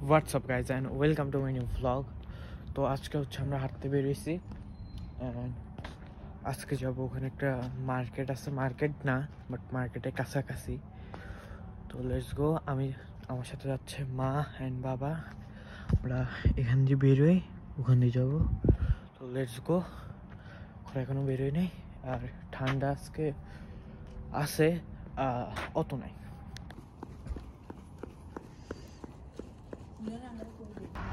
WhatsApp guys and welcome to my new vlog. তো আজকে হচ্ছে আমরা হাঁটতে বেরিয়েছি অ্যান্ড আজকে যাবো ওখানে একটা মার্কেট আছে, মার্কেট না বাট মার্কেটের কাছাকাছি। তো লেটস গো। আমার সাথে যাচ্ছে মা অ্যান্ড বাবা। আমরা এখান দিয়ে বেরোই, ওখান দিয়ে যাবো। তো লেটস গো। ওখানে এখনও বেরোই নেই আর ঠান্ডা আজকে আছে, অত নাই।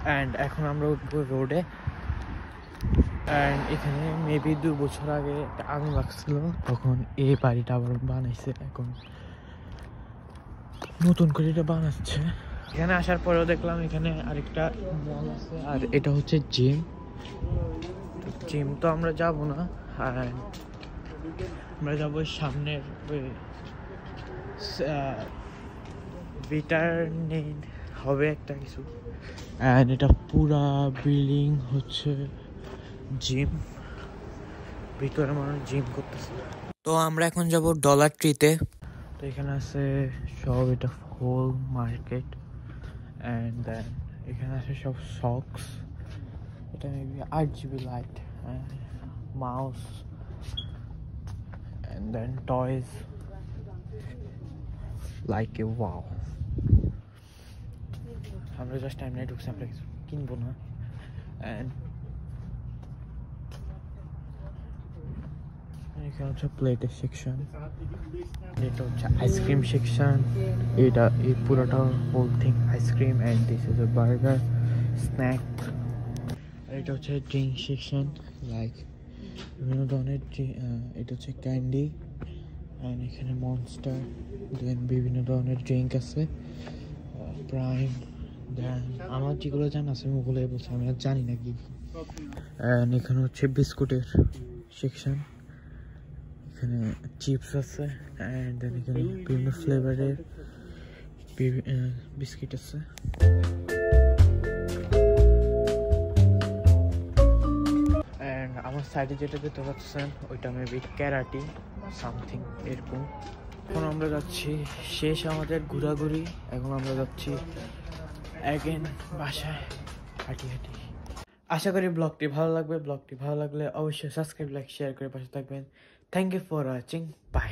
অ্যান্ড এখন আমরা উঠবো রোডে। অ্যান্ড এখানে মেবি 2 বছর আগে একটা আগুন লাগছিল, তখন এই বাড়িটা আবার বানাইছে, এখন নতুন করে এটা বানাচ্ছে। এখানে আসার পরেও দেখলাম এখানে আরেকটা মল আছে, আর এটা হচ্ছে জিম। জিম তো আমরা যাব না, আর আমরা যাবো সামনের ওই ভিটারনেট হবে একটা কিছু। অ্যান্ড এটা পুরা বিল্ডিং হচ্ছে জিম, ভিতরে মানুষ জিম করতেছে। তো আমরা এখন যাব ডলার ট্রিতে। তো এখানে আছে সব, এটা হোল মার্কেট। অ্যান্ড দেন এখানে আছে সব সক্স, এটা maybe RGB light, mouse and then toys like a wow. আমরা জাস্ট টাইম নাই ঢুকছি, আমরা কিছু কিনবো না। অ্যান্ড এখানে হচ্ছে প্লেটের সেকশন, এটা হচ্ছে আইসক্রিম সেকশন। এটা এই পুরোটা whole thing ice cream, and this is a burger snack. আর এটা হচ্ছে ড্রিঙ্ক সেকশন, লাইক বিভিন্ন ধরনের। এটা হচ্ছে ক্যান্ডি, অ্যান্ড এখানে মনস্টার, দেন বিভিন্ন ধরনের ড্রিঙ্ক আছে, প্রাইম। দেন আমার যেগুলো জানা আছে আমি ওগুলোই বলছি, আমি আর জানি না কি। অ্যান্ড এখানে হচ্ছে বিস্কুটের সেকশন, এখানে চিপস আছে, অ্যান্ড দেন এখানে বিভিন্ন ফ্লেভারের বিস্কিট আছে। অ্যান্ড আমার সাইডে যেটা দেখতে পাচ্ছেন ওইটা মেবি ক্যারাটি সামথিং এরকম। এখন আমরা যাচ্ছি, শেষ আমাদের ঘোরাঘুরি, এখন আমরা যাচ্ছি অ্যাগেন বাসায় হাঁটি হাঁটি। আশা করি ব্লগটি ভালো লাগবে। ব্লগটি ভালো লাগলে অবশ্যই সাবস্ক্রাইব, লাইক, শেয়ার করে পাশে থাকবেন। Thank you for watching, by.